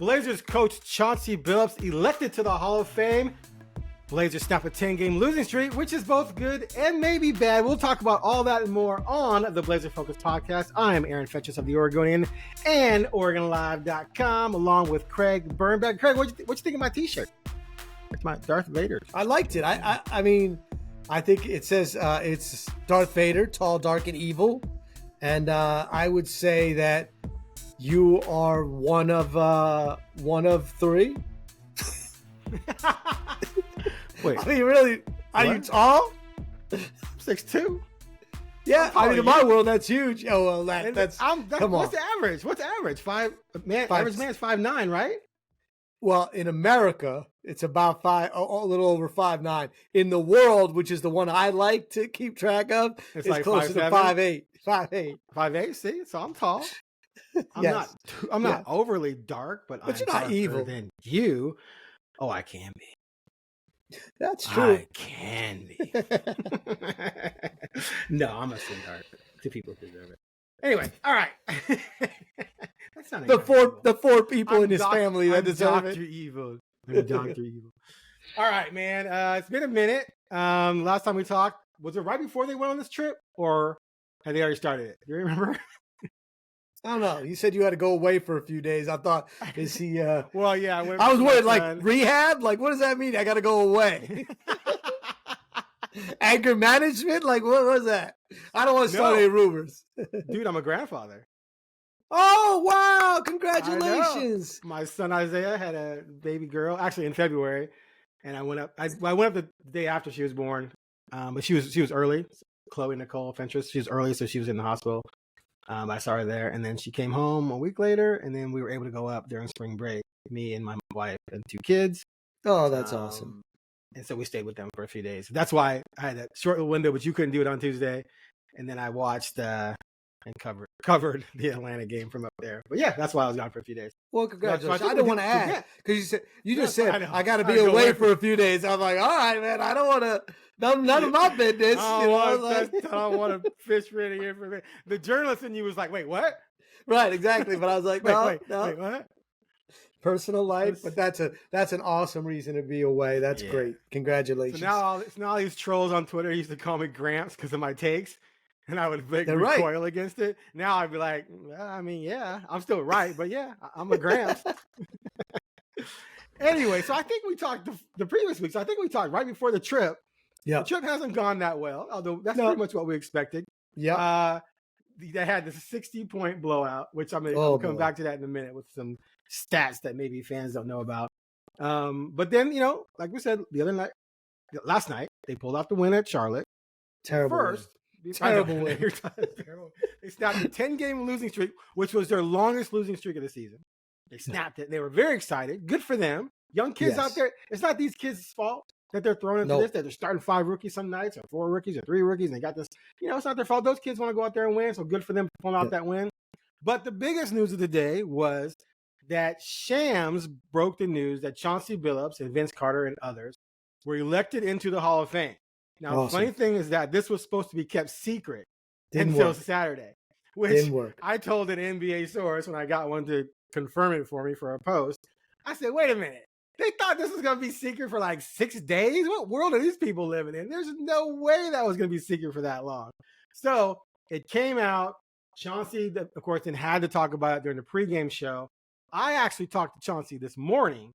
Blazers coach Chauncey Billups elected to the Hall of Fame. Blazers snap a 10-game losing streak, which is both good and maybe bad. We'll talk about all that and more on the Blazer Focus podcast. I am Aaron Fentress of the Oregonian and OregonLive.com, along with Craig Birnbach. Craig, what you think of my T-shirt? It's my Darth Vader. I liked it. I mean, I think it says it's Darth Vader, tall, dark, and evil. And I would say that you are one of three. Wait, I mean, really, are you tall? 6'2". Yeah, I mean, in my world, that's huge. Oh, well, that's come on. What's the average? What's the average? Average man's 5'9", right? Well, in America, it's about a little over 5'9". In the world, which is the one I like to keep track of, it's like closer to 5'8". 5'8". 5'8". See, so I'm tall. I'm not overly dark, but I'm you're not evil than you. Oh, I can be. That's true. I can be. No, I'm a sweetheart. Two people deserve it. Anyway, all right. That's not the four people in his family that deserve Dr. it. Evil. I'm Dr. Evil. All right, man. It's been a minute. Last time we talked, was it right before they went on this trip, or had they already started it? Do you remember? I don't know. You said you had to go away for a few days. I thought, is he? Well, yeah. I was worried, like rehab. Like, what does that mean? I got to go away. Anger management. Like, what was that? I don't want to start any rumors. Dude, I'm a grandfather. Oh wow! Congratulations. My son Isaiah had a baby girl, actually in February, and I went up. I went up the day after she was born, but she was early. Chloe Nicole Fentress. She was early, so she was in the hospital. I saw her there, and then she came home a week later, and then we were able to go up during spring break, me and my wife and 2 kids. Oh, that's awesome. And so we stayed with them for a few days. That's why I had that short window, but you couldn't do it on Tuesday. And then I watched and covered the Atlanta game from up there. But yeah, that's why I was gone for a few days. Well, congratulations. I don't want to ask because you just said I got to be away for a few days. I'm like, all right, man. I don't want to. None of my business. I don't want to fish for any information. The journalist in you was like, wait, what? Right, exactly. But I was like, wait, what? Personal life, but that's an awesome reason to be away. That's great. Congratulations. So now all these trolls on Twitter used to call me Gramps because of my takes, and I would recoil against it. Now I'd be like, I mean, yeah, I'm still right, but yeah, I'm a Gramps. Anyway, so I think we talked the previous week. So I think we talked right before the trip. Yeah, the trip hasn't gone that well, although that's pretty much what we expected. Yeah, they had this 60-point blowout, which I'll come back to that in a minute with some stats that maybe fans don't know about. But then, like we said last night, they pulled out the win at Charlotte. Terrible win. They snapped a 10-game losing streak, which was their longest losing streak of the season. They snapped it. They were very excited. Good for them. Young kids out there. It's not these kids' fault that they're thrown into this, that they're starting 5 rookies some nights, or 4 rookies, or 3 rookies, and they got this. It's not their fault. Those kids want to go out there and win, so good for them to pull out that win. But the biggest news of the day was that Shams broke the news that Chauncey Billups and Vince Carter and others were elected into the Hall of Fame. Now, the funny thing is that this was supposed to be kept secret until Saturday, which I told an NBA source when I got one to confirm it for me for a post. I said, wait a minute. They thought this was going to be secret for like 6 days? What world are these people living in? There's no way that was going to be secret for that long. So it came out. Chauncey, of course, then had to talk about it during the pregame show. I actually talked to Chauncey this morning,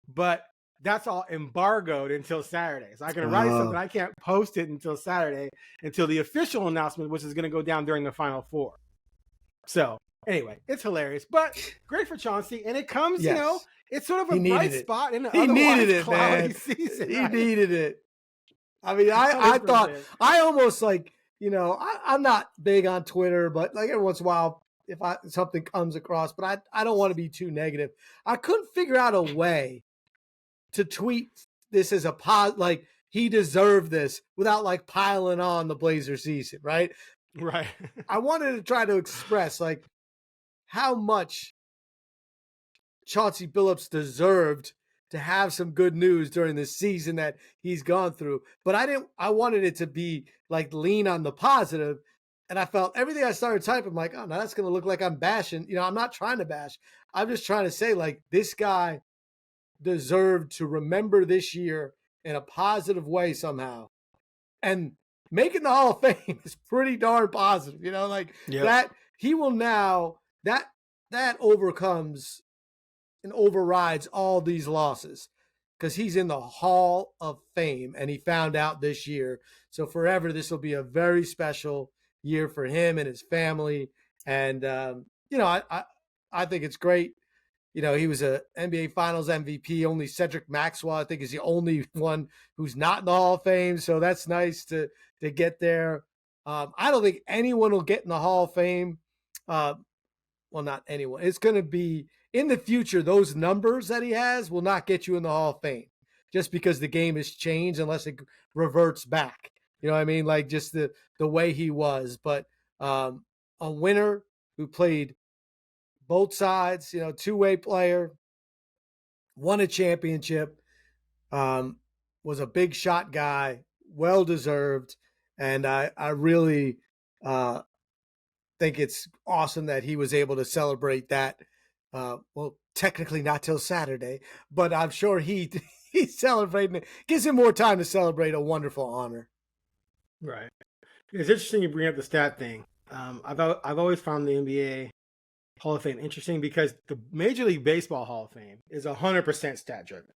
but that's all embargoed until Saturday. So I can write something. I can't post it until Saturday, until the official announcement, which is going to go down during the Final Four. So anyway, it's hilarious, but great for Chauncey. And it comes, it's sort of a bright spot in the otherwise cloudy season. He needed it. I mean, I thought, I almost like, I'm not big on Twitter, but like every once in a while, if something comes across, but I don't want to be too negative. I couldn't figure out a way to tweet this as like he deserved this without like piling on the Blazer season, right? Right. I wanted to try to express like how much Chauncey Billups deserved to have some good news during the season that he's gone through. But I wanted it to be like lean on the positive And I felt everything I started typing, I'm like, oh, now that's going to look like I'm bashing. You know, I'm not trying to bash. I'm just trying to say, like, this guy deserved to remember this year in a positive way somehow. And making the Hall of Fame is pretty darn positive. You know, like that he will now, that overcomes and overrides all these losses because he's in the Hall of Fame and he found out this year. So forever, this will be a very special year for him and his family. And, you know, I think it's great. You know, he was a NBA Finals MVP. Only Cedric Maxwell, I think, is the only one who's not in the Hall of Fame. So that's nice to get there. I don't think anyone will get in the Hall of Fame. Well, not anyone. It's going to be in the future. Those numbers that he has will not get you in the Hall of Fame just because the game has changed unless it reverts back. You know what I mean? Like just the way he was. But a winner who played both sides, you know, two-way player, won a championship, was a big shot guy, well-deserved. And I really think it's awesome that he was able to celebrate that. Well, technically not till Saturday, but I'm sure he's celebrating it. Gives him more time to celebrate a wonderful honor. Right. It's interesting you bring up the stat thing. I've always found the NBA Hall of Fame interesting because the Major League Baseball Hall of Fame is 100% stat driven,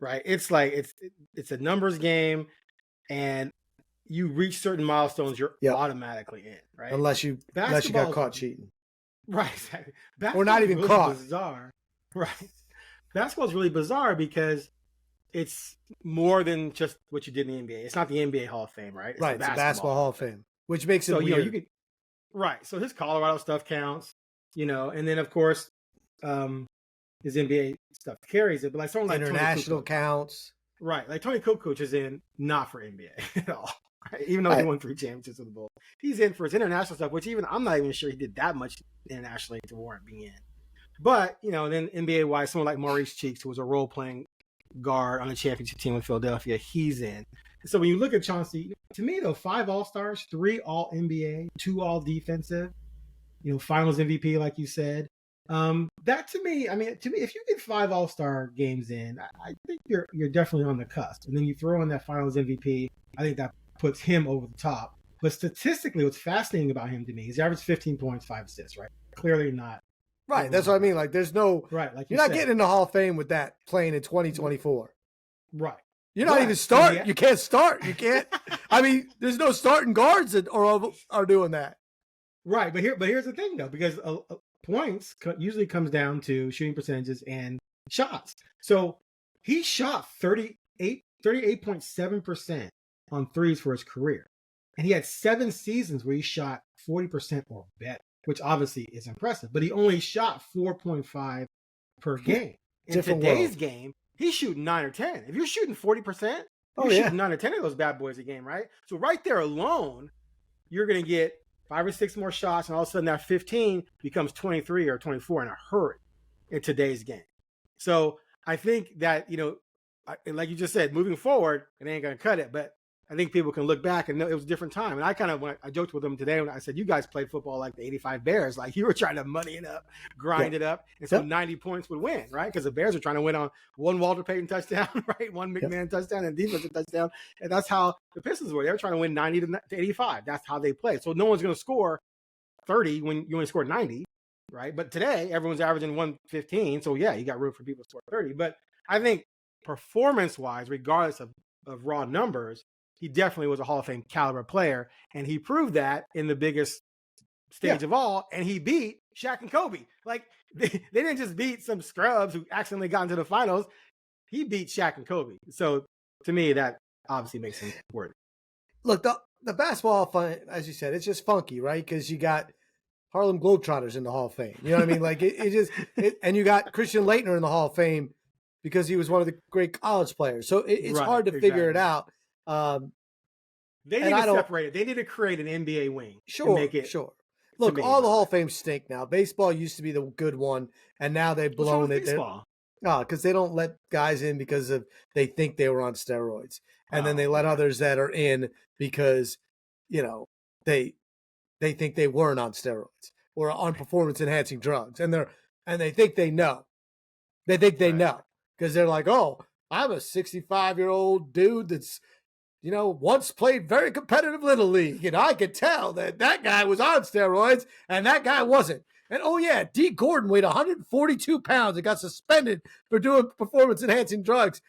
right? It's like it's a numbers game, and you reach certain milestones, you're automatically in, right? Unless you got caught cheating, right? Exactly. Or not even really caught. Bizarre, right? Basketball is really bizarre because it's more than just what you did in the NBA. It's not the NBA Hall of Fame, right? It's the Basketball Hall of Fame, which makes it weird. You know, you could, right. So his Colorado stuff counts. You know, and then of course, his NBA stuff carries it. But like someone like international Tony Kukoc, counts, right? Like Tony Kukoc is in not for NBA at all, right? Even though he won 3 championships with the Bulls, he's in for his international stuff. Which even I'm not even sure he did that much internationally to warrant being in. But you know, then NBA wise, someone like Maurice Cheeks, who was a role playing guard on the championship team with Philadelphia, he's in. So when you look at Chauncey, to me though, 5 All-Stars, 3 All NBA, 2 All Defensive. You know, Finals MVP, like you said. That to me, if you get 5 All-Star games in, I think you're definitely on the cusp. And then you throw in that Finals MVP, I think that puts him over the top. But statistically, what's fascinating about him to me is he averaged 15 points, 5 assists, right? Clearly not. Right, that's what I mean. Like, there's no like you're not getting in the Hall of Fame with that playing in 2024. Right. You're not even starting. You can't start. You can't. I mean, there's no starting guards that are doing that. Right, but here's the thing though, because points usually comes down to shooting percentages and shots. So he shot 38.7% on threes for his career, and he had 7 seasons where he shot 40% or better, which obviously is impressive. But he only shot 4.5 per game. In today's game, he's shooting 9 or 10. If you're shooting 40%, you're shooting 9 or 10 of those bad boys a game, right? So right there alone, you're going to get 5 or 6 more shots, and all of a sudden that 15 becomes 23 or 24 in a hurry in today's game. So I think that, you know, like you just said, moving forward, it ain't going to cut it. But I think people can look back and know it was a different time. And I joked with them today when I said, you guys played football like the 85 Bears. Like you were trying to money it up, grind it up. And so 90 points would win, right? Because the Bears are trying to win on 1 Walter Payton touchdown, right? 1 McMahon touchdown and defensive touchdown. And that's how the Pistons were. They were trying to win 90 to 85. That's how they play. So no one's going to score 30 when you only score 90, right? But today, everyone's averaging 115. So yeah, you got room for people to score 30. But I think performance-wise, regardless of raw numbers, he definitely was a Hall of Fame caliber player, and he proved that in the biggest stage of all, and he beat Shaq and Kobe. Like, they didn't just beat some scrubs who accidentally got into the finals. He beat Shaq and Kobe. So, to me, that obviously makes him worthy. Look, the basketball, as you said, it's just funky, right? Because you got Harlem Globetrotters in the Hall of Fame. You know what I mean? Like, and you got Christian Laettner in the Hall of Fame because he was one of the great college players. So, it's hard to figure it out. They need to separate it. They need to create an NBA wing. Sure. Look, all the Hall of Fame stink now. Baseball used to be the good one, and now they've blown it. Because they don't let guys in because they think they were on steroids, and then they let others that are in because, you know, they they think they weren't on steroids or on performance enhancing drugs. And they think they know. They think they know because they're like, oh, I'm a 65-year-old dude that's, once played very competitive Little League. And I could tell that guy was on steroids and that guy wasn't. And oh yeah, D. Gordon weighed 142 pounds and got suspended for doing performance enhancing drugs.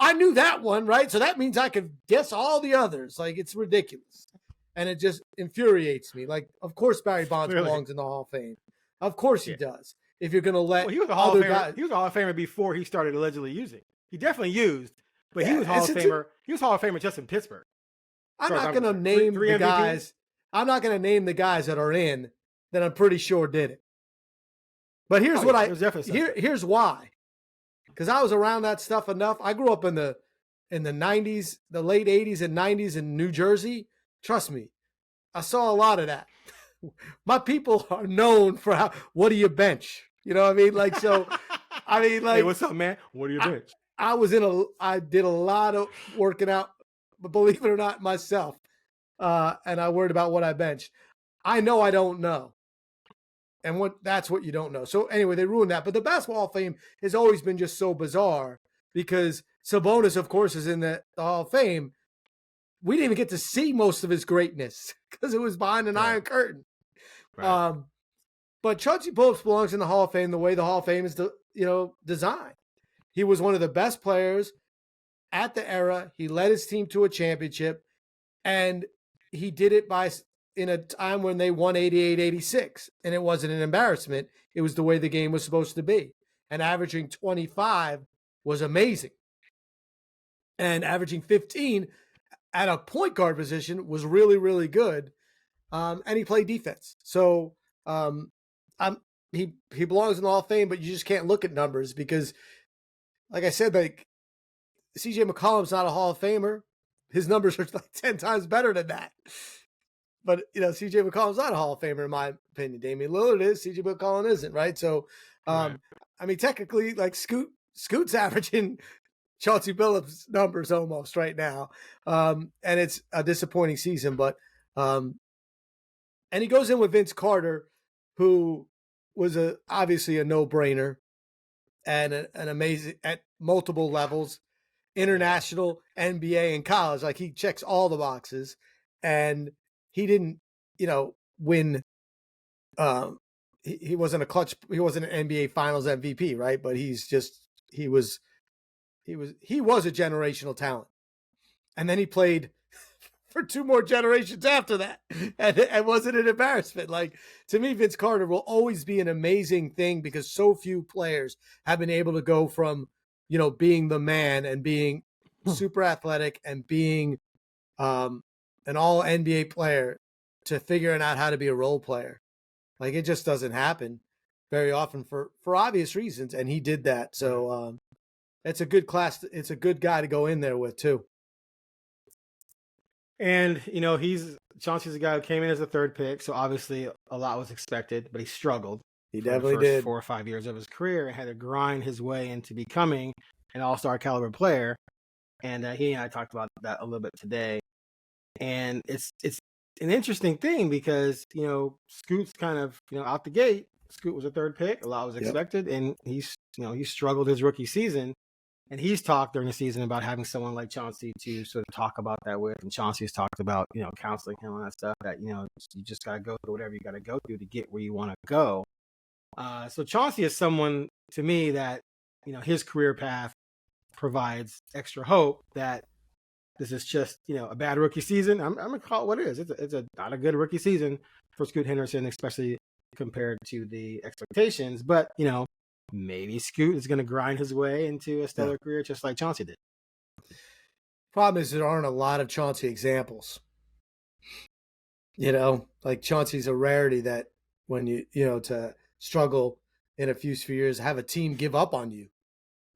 I knew that one, right? So that means I could guess all the others. Like, it's ridiculous. And it just infuriates me. Like, of course Barry Bonds belongs in the Hall of Fame. Of course he does. If you're going to let he was a Hall of Famer. Guys... He was a Hall of Famer before he started allegedly using. He definitely used, but he was Hall of Famer. He was Hall of Famer just in Pittsburgh. I'm not going to name the guys. I'm not going to name the guys that are in that I'm pretty sure did it. But here's here's why. Because I was around that stuff enough. I grew up in the 90s, the late 80s and 90s in New Jersey. Trust me, I saw a lot of that. My people are known for what do you bench? You know what I mean? Like, so, I mean, like, hey, what's up, man? What do you bench? I did a lot of working out, but believe it or not, myself. And I worried about what I benched. I know I don't know. And that's what you don't know. So anyway, they ruined that. But the Basketball Hall of Fame has always been just so bizarre because Sabonis, of course, is in the Hall of Fame. We didn't even get to see most of his greatness because it was behind an iron curtain. Right. But Chauncey Billups belongs in the Hall of Fame the way the Hall of Fame is, designed. He was one of the best players at the era. He led his team to a championship, and he did it in a time when they won 88-86, and it wasn't an embarrassment. It was the way the game was supposed to be. And averaging 25 was amazing. And averaging 15 at a point guard position was really, really good. And he played defense. So he belongs in the Hall of Fame, but you just can't look at numbers because, like I said, like CJ McCollum's not a Hall of Famer. His numbers are like 10 times better than that. But, CJ McCollum's not a Hall of Famer, in my opinion. Damian Lillard is. CJ McCollum isn't, right? So, I mean, technically, like, Scoot's averaging Chauncey Billups numbers almost right now. And it's a disappointing season. But, and he goes in with Vince Carter, who was obviously a no-brainer and an amazing at multiple levels, international, NBA, and college. Like, he checks all the boxes. And he didn't, win. He wasn't he wasn't an NBA Finals MVP, right? But he was a generational talent. And then he played for 2 more generations after that. And wasn't an embarrassment. Like, to me, Vince Carter will always be an amazing thing because so few players have been able to go from, being the man and being super athletic and being, an all NBA player to figuring out how to be a role player. Like, it just doesn't happen very often for obvious reasons. And he did that. So it's a good class. It's a good guy to go in there with too. And, Chauncey's a guy who came in as a 3rd pick. So obviously a lot was expected, but he struggled. He definitely did. 4 or 5 years of his career and had to grind his way into becoming an all-star caliber player. And he and I talked about that a little bit today. And it's an interesting thing because, Scoot's kind of, out the gate. Scoot was a 3rd pick. A lot was expected. And he struggled his rookie season. And he's talked during the season about having someone like Chauncey to sort of talk about that with. And Chauncey's talked about, counseling him on that stuff that, you just got to go through whatever you got to go through to get where you want to go. So Chauncey is someone to me that, his career path provides extra hope that this is just, a bad rookie season. I'm going to call it what it is. It's not a good rookie season for Scoot Henderson, especially compared to the expectations. But, maybe Scoot is going to grind his way into a stellar career just like Chauncey did. Problem is there aren't a lot of Chauncey examples. Like Chauncey's a rarity that when to struggle in a few years, have a team give up on you.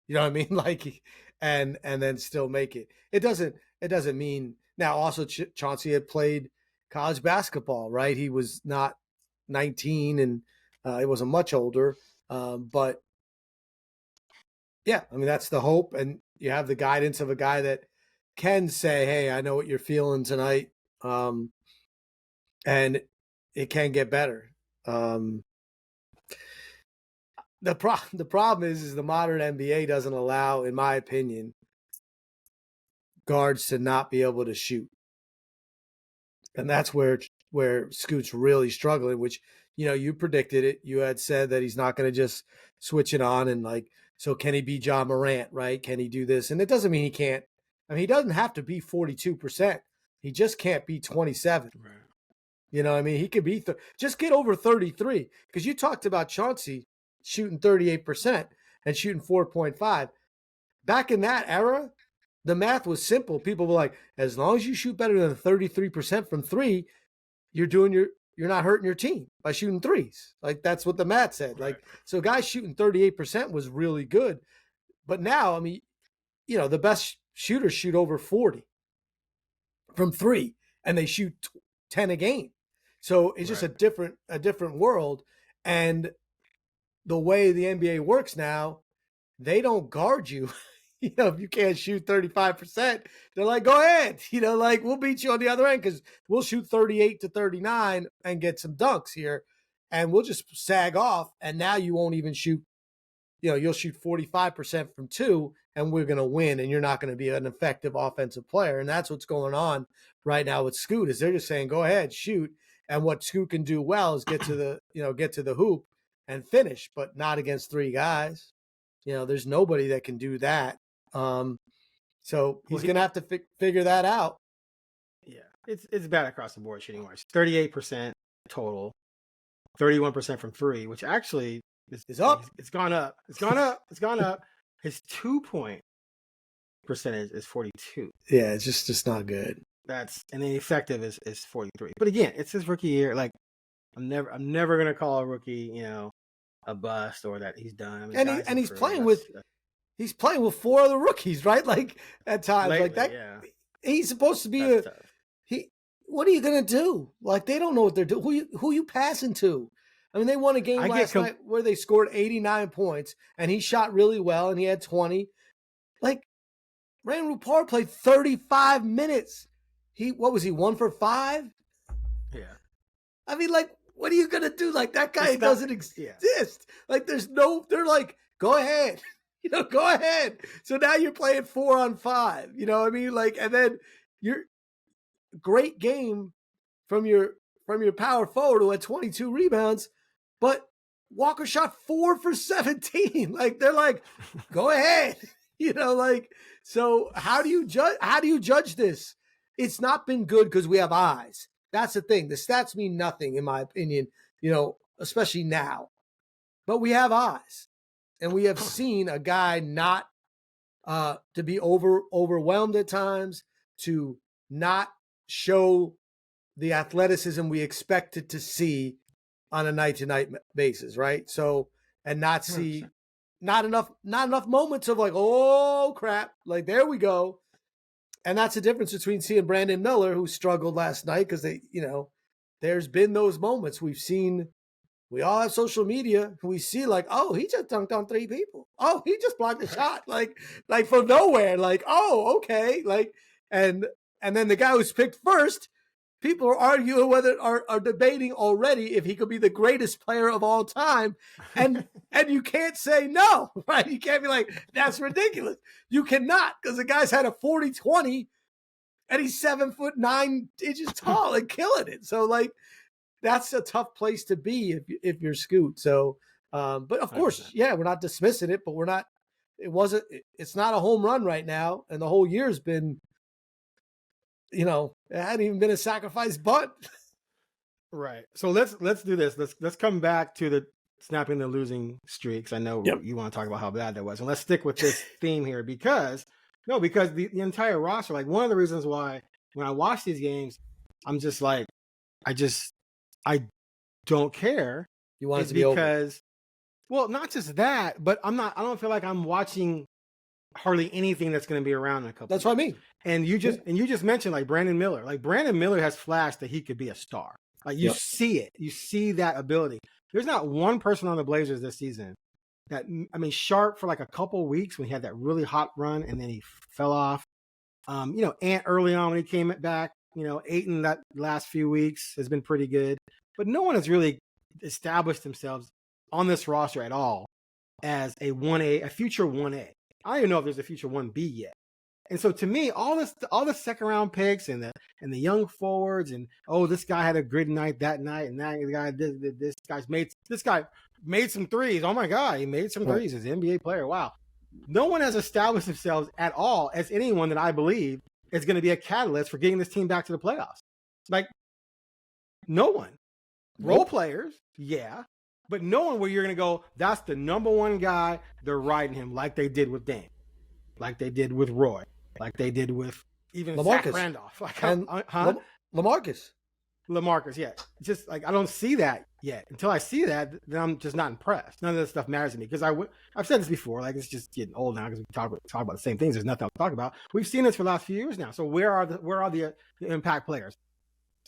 You know what I mean? Like, and then still make it. It doesn't mean now. Also, Chauncey had played college basketball, right? He was not 19, and he wasn't much older. But yeah, I mean that's the hope, and you have the guidance of a guy that can say, "Hey, I know what you're feeling tonight," and it can get better. The problem is the modern NBA doesn't allow, in my opinion, guards to not be able to shoot. And that's where Scoot's really struggling, which, you predicted it. You had said that he's not going to just switch it on and so can he be John Morant, right? Can he do this? And it doesn't mean he can't. I mean, he doesn't have to be 42%. He just can't be 27. Right. He could be just get over 33, because you talked about Chauncey shooting 38% and shooting 4.5. Back in that era, the math was simple. People were like, as long as you shoot better than 33% from three, you're not hurting your team by shooting threes. Like, that's what the math said. Right. So guys shooting 38% was really good. But now, the best shooters shoot over 40 from three, and they shoot 10 a game. So it's just a different world. And the way the NBA works now, they don't guard you. If you can't shoot 35%, they're like, go ahead. We'll beat you on the other end, because we'll shoot 38 to 39 and get some dunks here, and we'll just sag off. And now you won't even shoot, you'll shoot 45% from two, and we're going to win, and you're not going to be an effective offensive player. And that's what's going on right now with Scoot, is they're just saying, go ahead, shoot. And what Scoot can do well is get to the hoop and finish, but not against three guys. There's nobody that can do that. So he's going to have to figure that out. Yeah, it's bad across the board shooting wise. 38% total, 31% from three, which actually is up. It's gone up. It's gone up. It's gone up. His 2-point percentage is 42. Yeah, it's just not good. And the effective is 43. But again, it's his rookie year. Like, I'm never gonna call a rookie, a bust or that he's done. And he's playing with. He's playing with four other rookies, right? Like, at times, lately, like that. Yeah. He's supposed to be what are you gonna do? Like, they don't know what they're doing. Who you passing to? I mean, they won a game last night where they scored 89 points, and he shot really well, and he had 20. Like, Rand Rupar played 35 minutes. What was he, 1 for 5? Yeah. I mean, like, what are you gonna do? Like, that guy doesn't exist. Yeah. Like, they're like, go ahead. Go ahead. So now you're playing 4-on-5. And then you're great game from your power forward who had 22 rebounds, but Walker shot 4 for 17. Like, they're like, go ahead. So how do you judge this? It's not been good because we have eyes. That's the thing. The stats mean nothing, in my opinion, especially now. But we have eyes. And we have seen a guy not to be overwhelmed at times, to not show the athleticism we expected to see on a night-to-night basis, right? So, and not see not enough moments of like, oh crap, like there we go. And that's the difference between seeing Brandon Miller, who struggled last night, because there's been those moments we've seen. We all have social media. We see like, oh, he just dunked on 3 people. Oh, he just blocked a shot, like from nowhere. Like, oh, okay. Like, and then the guy who's picked first, people are arguing are debating already if he could be the greatest player of all time. And you can't say no, right? You can't be like, that's ridiculous. You cannot, because the guy's had a 40-20 and he's 7'9" tall and killing it. So like, that's a tough place to be if you're Scoot. So, but of course, yeah, we're not dismissing it, but it's not a home run right now. And the whole year's been, it hadn't even been a sacrifice bunt. Right. So let's do this. Let's come back to the snapping the losing streaks. I know you want to talk about how bad that was. And let's stick with this theme here because the entire roster, like one of the reasons why when I watch these games, I'm just like, I don't care. You want it to be over. Well, not just that, but I don't feel like I'm watching hardly anything that's going to be around in a couple. That's what I mean. And you just mentioned like Brandon Miller. Like Brandon Miller has flashed that he could be a star. Like you see it. You see that ability. There's not one person on the Blazers this season that, Sharp for like a couple weeks when he had that really hot run and then he fell off. Ant early on when he came back, Ayton that last few weeks has been pretty good. but no one has really established themselves on this roster at all as a 1A, a future 1A. I don't even know if there's a future 1B yet. And so to me, all the second round picks and the young forwards and this guy had a good night that night and that guy this guy made some threes. Oh my God, he made some threes as an NBA player. Wow. No one has established themselves at all as anyone that I believe is going to be a catalyst for getting this team back to the playoffs. Like no one. Role players, yeah, but no one where you're going to go, that's the number one guy, they're riding him like they did with Dame, like they did with Roy, like they did with even Zach Randolph. Like, LaMarcus, yeah. Just like I don't see that yet. Until I see that, then I'm just not impressed. None of this stuff matters to me because I've said this before. Like it's just getting old now because we talk about the same things. There's nothing to talk about. We've seen this for the last few years now. So where are the impact players?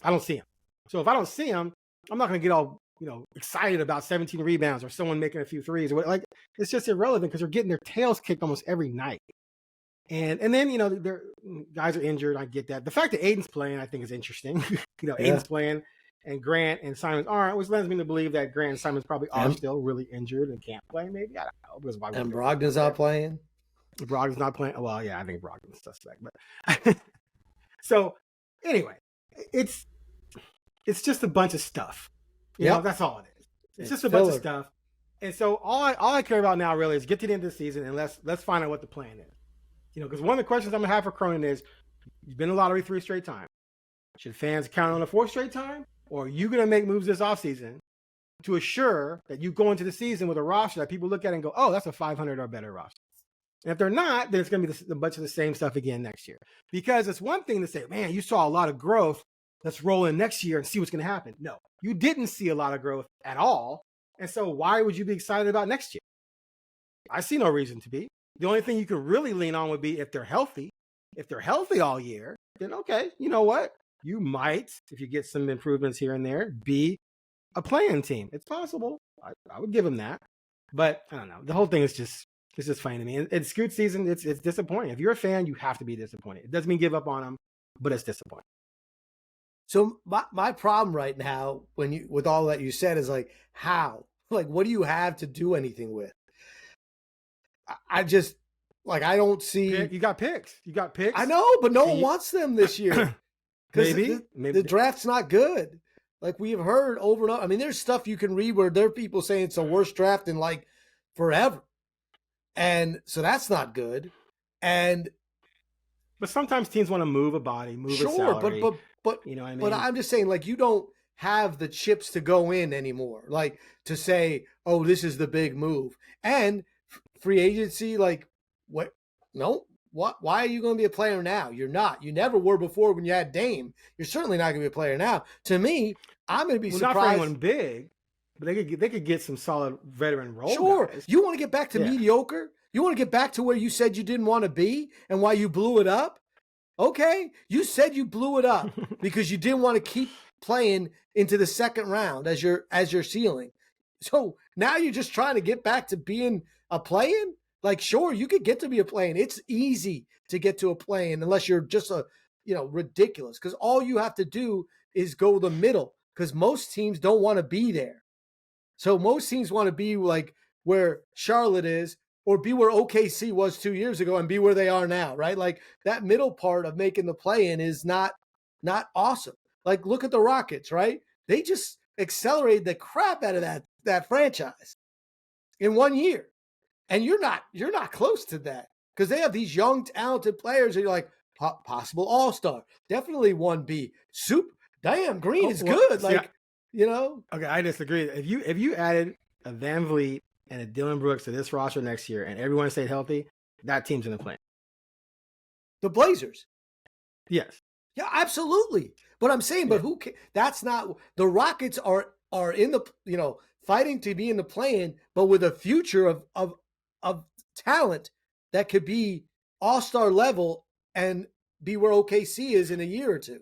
I don't see them. So if I don't see them, I'm not going to get all excited about 17 rebounds or someone making a few threes. Like it's just irrelevant because they're getting their tails kicked almost every night. And then their guys are injured. I get that. The fact that Aiden's playing, I think, is interesting. Aiden's playing, and Grant and Simons aren't, which lends me to believe that Grant and Simons probably are still really injured and can't play. Maybe I don't know. And Brogdon's not playing. Brogdon's not playing. Well, yeah, I think Brogdon's a suspect. But so anyway, it's just a bunch of stuff. That's all it is. It's just a bunch of stuff. And so all I care about now really is get to the end of the season and let's find out what the plan is. Because one of the questions I'm gonna have for Cronin is, you've been in the lottery 3 straight times. Should fans count on a 4th straight time, or are you gonna make moves this offseason to assure that you go into the season with a roster that people look at and go, oh, that's a 500 or better roster? And if they're not, then it's gonna be a bunch of the same stuff again next year. Because it's one thing to say, man, you saw a lot of growth. Let's roll in next year and see what's gonna happen. No, you didn't see a lot of growth at all. And so why would you be excited about next year? I see no reason to be. The only thing you can really lean on would be if they're healthy. If they're healthy all year, then okay, you know what? You might, if you get some improvements here and there, be a team. It's possible. I would give them that. But I don't know. The whole thing is just funny to me. And it's Scoot season. It's disappointing. If you're a fan, you have to be disappointed. It doesn't mean give up on them, but it's disappointing. So my problem right now, with all that you said, is like, how? Like, what do you have to do anything with? I just I don't see. You got picks. I know, but no one wants them this year. Maybe the draft's not good. Like we have heard over and over. I mean, there's stuff you can read where there are people saying it's the worst draft in forever, and so that's not good. But sometimes teams want to move a body, move a salary. But you know what I mean? But I'm just saying, you don't have the chips to go in anymore. To say, oh, this is the big move. And free agency, what? No. What? Why are you going to be a player now? You're not. You never were before when you had Dame. You're certainly not going to be a player now. To me, I'm going to be surprised. Not for anyone big, but they could get some solid veteran role guys. You want to get back to mediocre? You want to get back to where you said you didn't want to be and why you blew it up? Okay, you said you blew it up because you didn't want to keep playing into the second round as your ceiling. So now you're just trying to get back to being a play-in? Sure, you could get to be a play-in. It's easy to get to a play-in unless you're just ridiculous, because all you have to do is go the middle, because most teams don't want to be there. So most teams want to be where Charlotte is, or be where OKC was 2 years ago and be where they are now, right? That middle part of making the play-in is not awesome. Look at the Rockets, right? They just accelerated the crap out of that franchise in 1 year. And you're not close to that, because they have these young, talented players and you're like, possible all-star, definitely 1B. Damn, Green is good. Okay, I disagree. If you added a Van Vliet and a Dylan Brooks to this roster next year and everyone stayed healthy, that team's in the play. The Blazers. Yes. Yeah, absolutely. But I'm saying, but that's not, the Rockets are in the, fighting to be in the play-in, but with a future of talent that could be all-star level and be where OKC is in a year or two.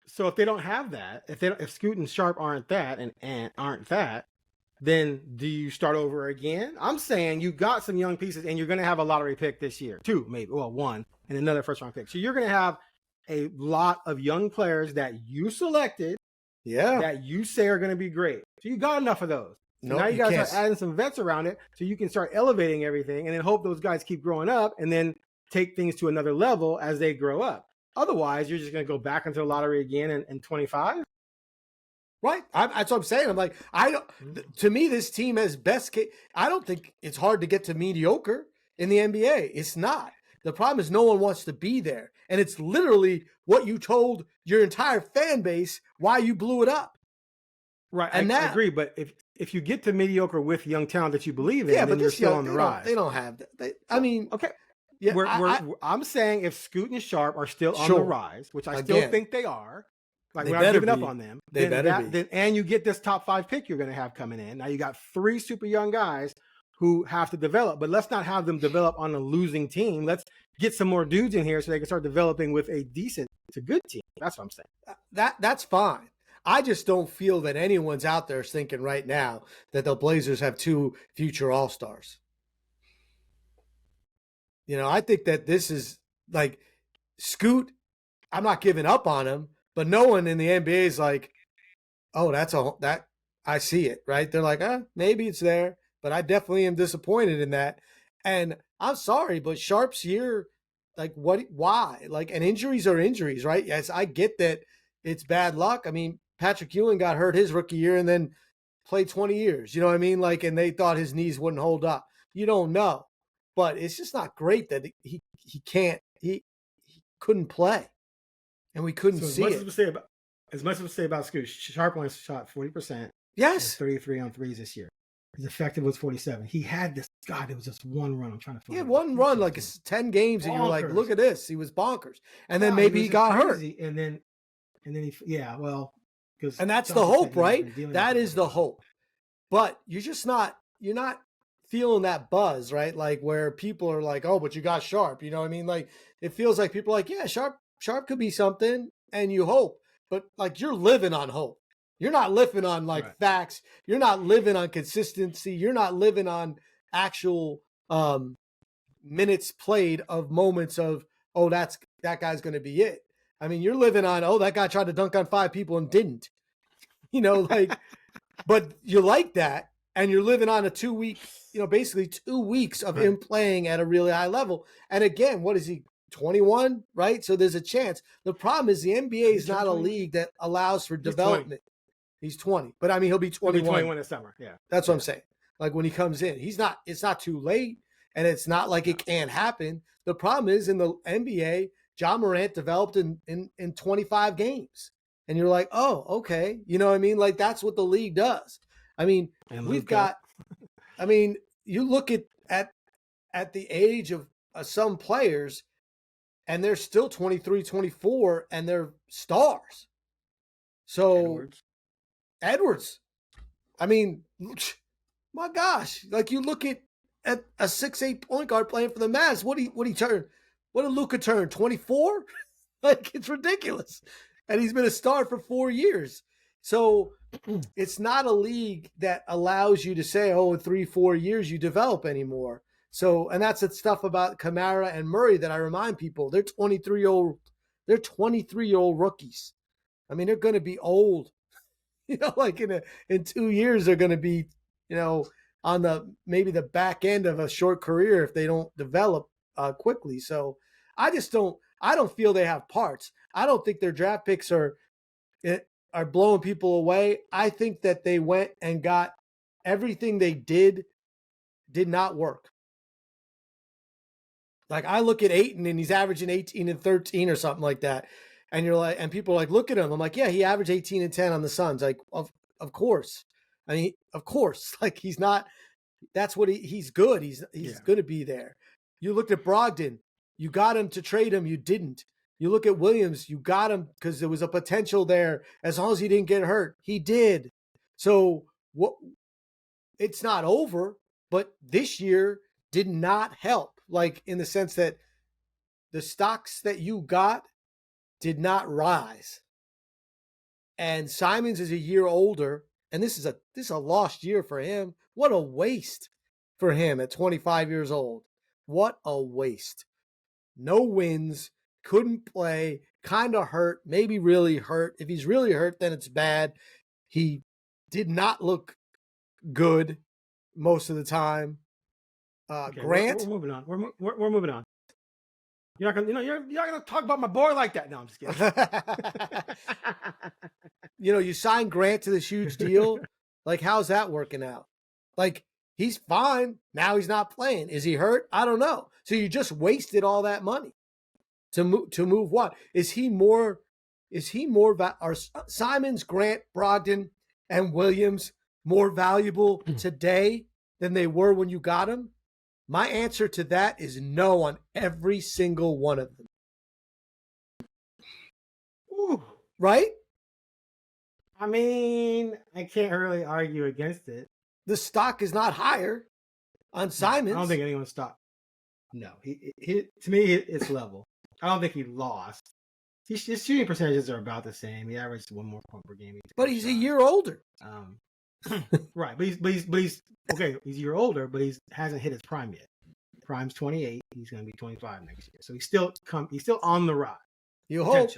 So if they don't have that, if Scoot and Sharp aren't that and aren't that, then do you start over again? I'm saying you got some young pieces and you're going to have a lottery pick this year. 2, maybe. Well, 1 and another first round pick. So you're going to have a lot of young players that you selected that you say are going to be great. So you got enough of those. So now you got to start adding some vets around it so you can start elevating everything and then hope those guys keep growing up and then take things to another level as they grow up. Otherwise, you're just going to go back into the lottery again in 25. Right. That's what I'm saying. I'm like, to me, this team has best case. I don't think it's hard to get to mediocre in the NBA. It's not. The problem is no one wants to be there. And it's literally what you told your entire fan base why you blew it up. Right. And I agree. But if you get to mediocre with young talent that you believe in, then you're still on the rise. They don't have that. Okay. Yeah, I'm saying if Scoot and Sharp are still on the rise, which I still think they are, like we're not giving up on them, and you get this top 5 pick you're going to have coming in. Now you got 3 super young guys who have to develop, but let's not have them develop on a losing team. Let's get some more dudes in here so they can start developing with a decent to good team. That's what I'm saying. That's fine. I just don't feel that anyone's out there thinking right now that the Blazers have 2 future All-Stars. I think that this is like Scoot. I'm not giving up on him, but no one in the NBA is like, oh, that I see it, right? They're like, maybe it's there, but I definitely am disappointed in that. And I'm sorry, but Sharp's year, like why? Like, and injuries are injuries, right? Yes, I get that it's bad luck. I mean, Patrick Ewing got hurt his rookie year and then played 20 years. You know what I mean? Like, and they thought his knees wouldn't hold up. You don't know. But it's just not great that he couldn't play, and we couldn't see it. As much as we say about Scoot, Sharp only shot 40%. Yes, 33 on threes this year. His effective was 47. He had this. God, it was just one run. I'm trying to find. Yeah, one run, like 10 games, and you're like, look at this. He was bonkers, and then maybe he got hurt, and then and that's the hope, right? That is the hope, but you're not feeling that buzz, right? Like where people are like, oh, but you got Sharp. You know what I mean? Like it feels like people are like, yeah, Sharp could be something, and you hope, but like you're living on hope. You're not living on facts. You're not living on consistency. You're not living on actual minutes played of moments of, oh, that guy's going to be it. I mean, you're living on, oh, that guy tried to dunk on 5 people and didn't. But you like that. And you're living on a 2-week, basically 2 weeks of him playing at a really high level. And again, what is he, 21, right? So there's a chance. The problem is the NBA is not a league that allows for development. He's 20. But I mean, he'll be 21. He'll be 21 this summer. Yeah. That's what I'm saying. Like when he comes in, it's not too late. And it's not like it can't happen. The problem is in the NBA, John Morant developed in 25 games. And you're like, oh, okay. You know what I mean? Like that's what the league does. I mean, we've got, you look at the age of some players and they're still 23, 24 and they're stars. So Edwards, I mean, my gosh, like you look at a 6'8" point guard playing for the Mavs. What did Luka turn? 24? Like it's ridiculous. And he's been a star for 4 years. So it's not a league that allows you to say, oh, in 3-4 years you develop anymore. So, and that's the stuff about Kamara and Murray that I remind people. They're 23-year-old rookies. I mean, they're going to be old. Like in 2 years they're going to be, on maybe the back end of a short career if they don't develop quickly. So I don't feel they have parts. I don't think their draft picks are blowing people away. I think that they went and got everything they did not work. Like I look at Ayton and he's averaging 18 and 13 or something like that. And you're like, and people are like, look at him. I'm like, yeah, he averaged 18 and 10 on the Suns. Like, of course. I mean, of course. Like he's not, that's what he's good. He's going to be there. You looked at Brogdon. You got him to trade him. You didn't. You look at Williams, you got him because there was a potential there. As long as he didn't get hurt, he did. So it's not over, but this year did not help. Like in the sense that the stocks that you got did not rise. And Simons is a year older, and this is a lost year for him. What a waste for him at 25 years old. What a waste. No wins. Couldn't play, kind of hurt, maybe really hurt. If he's really hurt, then it's bad. He did not look good most of the time. Okay, Grant, we're moving on. We're moving on. You're not gonna, you're not gonna talk about my boy like that. No, I'm just kidding. You signed Grant to this huge deal. Like, how's that working out? Like, he's fine. Now he's not playing. Is he hurt? I don't know. So you just wasted all that money to move what? Is he more are Simons, Grant, Brogdon, and Williams more valuable today than they were when you got him? My answer to that is no on every single one of them. Ooh. Right? I mean, I can't really argue against it. The stock is not higher on Simons. I don't think anyone's stock. No, he to me, it's level. I don't think he lost. His shooting percentages are about the same. He averaged 1 more point per game. But he's a year older. Right, but he's okay. He's a year older, but he hasn't hit his prime yet. Prime's 28. He's going to be 25 next year. So he's still on the rise. You hope.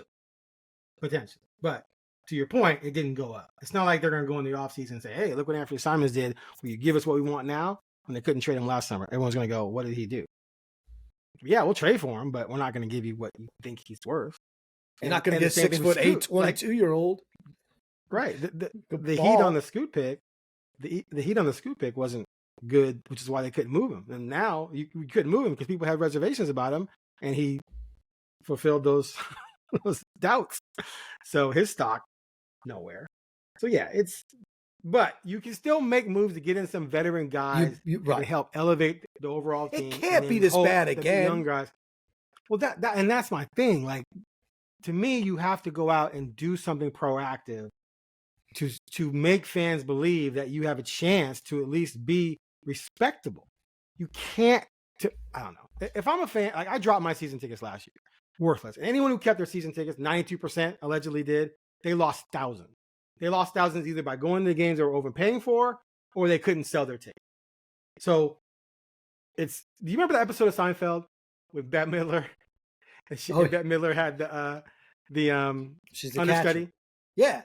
Potential. But to your point, it didn't go up. It's not like they're going to go in the offseason and say, hey, look what Anthony Simons did. Will you give us what we want now? When they couldn't trade him last summer. Everyone's going to go, what did he do? Yeah, we'll trade for him, but we're not going to give you what you think he's worth. You're not going to get 6'8", 22-year-old. Right. The heat on the Scoot pick, the heat on the Scoot pick wasn't good, which is why they couldn't move him. And now you couldn't move him because people had reservations about him, and he fulfilled those doubts. So his stock, nowhere. So yeah, but you can still make moves to get in some veteran guys right. to help elevate the overall team. It can't be this bad again. Young guys. Well, and that's my thing. Like, to me, you have to go out and do something proactive to make fans believe that you have a chance to at least be respectable. You can't. I don't know. If I'm a fan, like, I dropped my season tickets last year, worthless. And anyone who kept their season tickets, 92% allegedly did. They lost thousands. They lost thousands either by going to the games they were overpaying for, or they couldn't sell their ticket. So do you remember the episode of Seinfeld with Bette Midler? And Bette Midler had the she's the understudy. Catcher. Yeah.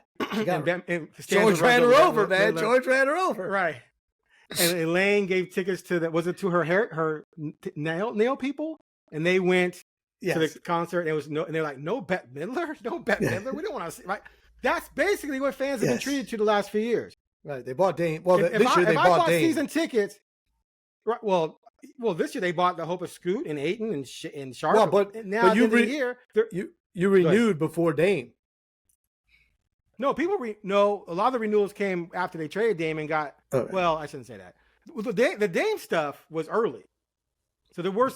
George ran her over, man. George ran her over. Right. And Elaine gave tickets to her nail people, and they went to the concert. And they're like, no Bette Midler, no Bette Midler. We don't want to see. Right. That's basically what fans have been treated to the last few years. Right. They bought Dame. Well, this year they bought Dame. Season tickets. Right. Well, this year they bought the hope of Scoot and Ayton and Charlotte. Well, but you renewed before Dame. No, a lot of the renewals came after they traded Dame and got. Okay. Well, I shouldn't say that. The Dame stuff was early, so there were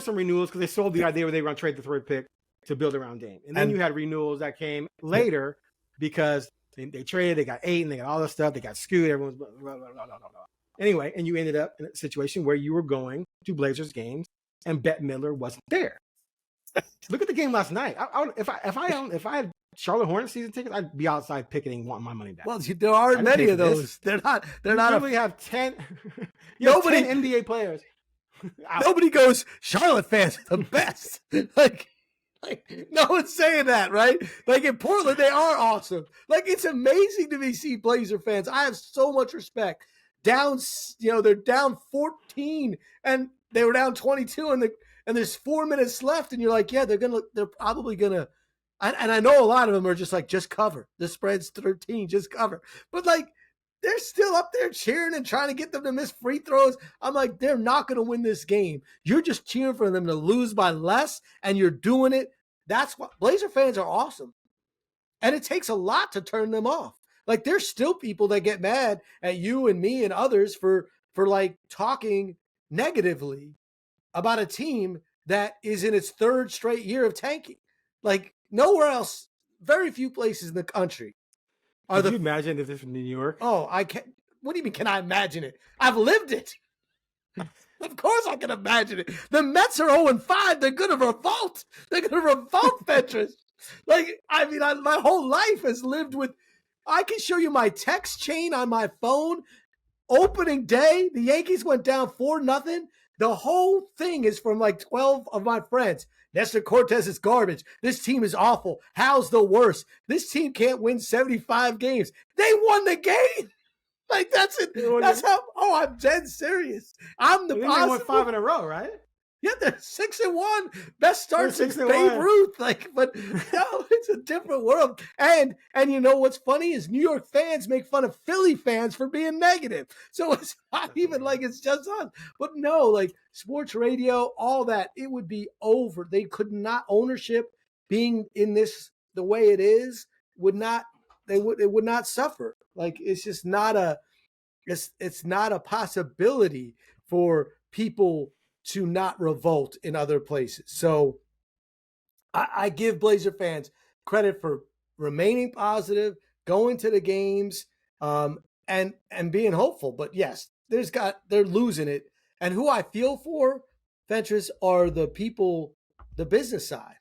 some renewals because they sold the idea where they were going to trade the third pick to build around Dame, and then you had renewals that came later because they traded, they got Ayton, they got all this stuff, they got Scoot, everyone's blah, blah, blah, blah, blah, blah. Anyway, and you ended up in a situation where you were going to Blazers games and Bette Midler wasn't there. Look at the game last night. If I had Charlotte Hornets season tickets, I'd be outside picketing, wanting my money back. Well, there aren't many of those. They're not. We have 10. Nobody 10 NBA players. Nobody goes, Charlotte fans are the best. like no one's saying that, right? Like, in Portland, they are awesome. Like, it's amazing to see Blazer fans. I have so much respect. They're down 14 and they were down 22 and there's 4 minutes left and you're like, yeah, they're probably gonna. And I know a lot of them are just like, just cover. The spread's 13, just cover. But like, they're still up there cheering and trying to get them to miss free throws. I'm like, they're not going to win this game. You're just cheering for them to lose by less, and you're doing it. That's what Blazer fans are awesome. And it takes a lot to turn them off. Like, there's still people that get mad at you and me and others for like talking negatively about a team that is in its third straight year of tanking. Like, nowhere else, very few places in the country. Could you imagine if this was New York? Oh, I can't. What do you mean, can I imagine it? I've lived it. Of course I can imagine it. The Mets are 0-5. They're going to revolt. They're going to revolt, Fentress. Like, I mean, my whole life has lived with, I can show you my text chain on my phone. Opening day, the Yankees went down 4-0. The whole thing is from like 12 of my friends. Nestor Cortez is garbage. This team is awful. Hal's the worst. This team can't win 75 games. They won the game. Like, that's it. That's how, I'm dead serious. I'm the They won 5 in a row, right? Yeah, they're 6-1. Best start since Babe Ruth. Like, but no, it's a different world. And you know what's funny is New York fans make fun of Philly fans for being negative. So it's not even like it's just us. But no, like sports radio, all that, it would be over. They could not, ownership being in this the way it is it would not suffer. Like, it's just not it's not a possibility for people to not revolt in other places. So I give Blazer fans credit for remaining positive, going to the games, and being hopeful. But yes, they're losing it. And who I feel for, Fentress, are the people, the business side.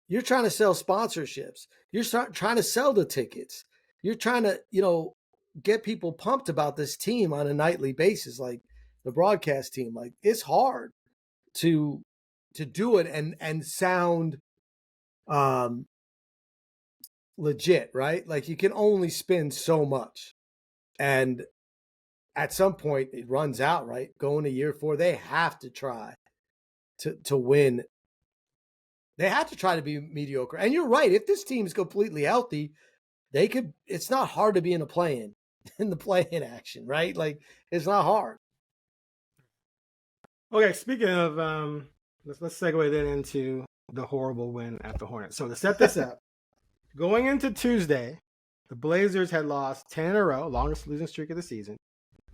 You're trying to sell sponsorships. You're trying to sell the tickets. You're trying to, get people pumped about this team on a nightly basis. Like, the broadcast team, like, it's hard to do it and sound legit, right? Like, you can only spend so much, and at some point it runs out, right? Going to year 4, they have to try to win. They have to try to be mediocre. And you're right, if this team is completely healthy, they could. It's not hard to be in the play-in action, right? Like, it's not hard. Okay, speaking of, let's segue then into the horrible win at the Hornets. So to set this up, going into Tuesday, the Blazers had lost 10 in a row, longest losing streak of the season,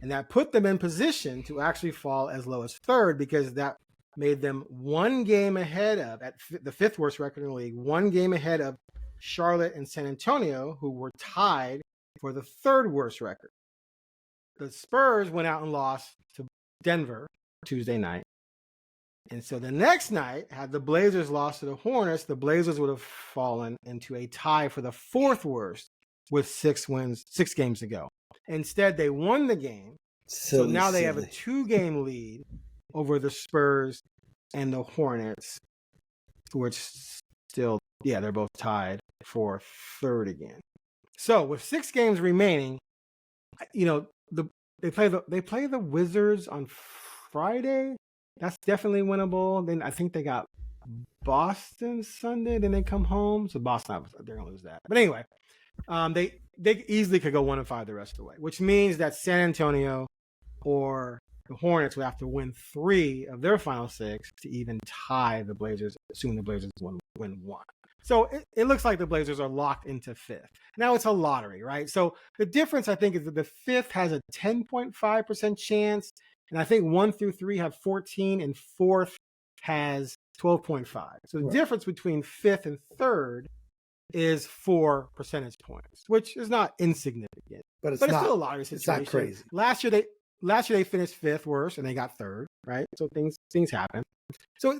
and that put them in position to actually fall as low as 3rd, because that made them 1 game ahead of, at the 5th worst record in the league, 1 game ahead of Charlotte and San Antonio, who were tied for the 3rd worst record. The Spurs went out and lost to Denver Tuesday night. And so the next night, had the Blazers lost to the Hornets, the Blazers would have fallen into a tie for the 4th worst with 6 games to go. Instead, they won the game. So now they have a 2-game lead over the Spurs and the Hornets, which still, they're both tied for 3rd again. So with 6 games remaining, they play the Wizards on Friday. That's definitely winnable. Then I think they got Boston Sunday. Then they come home. So Boston, they're gonna lose that. But anyway, they easily could go 1-5 the rest of the way, which means that San Antonio or the Hornets would have to win 3 of their final 6 to even tie the Blazers, assuming the Blazers win 1. So it looks like the Blazers are locked into 5th. Now it's a lottery, right? So the difference, I think, is that the 5th has a 10.5% chance, and I think 1 through 3 have 14, and 4th has 12.5. So the difference between 5th and 3rd is 4 percentage points, which is not insignificant. But it's still a lottery situation. It's not crazy. Last year they finished 5th worst, and they got 3rd, right? So things happen. So I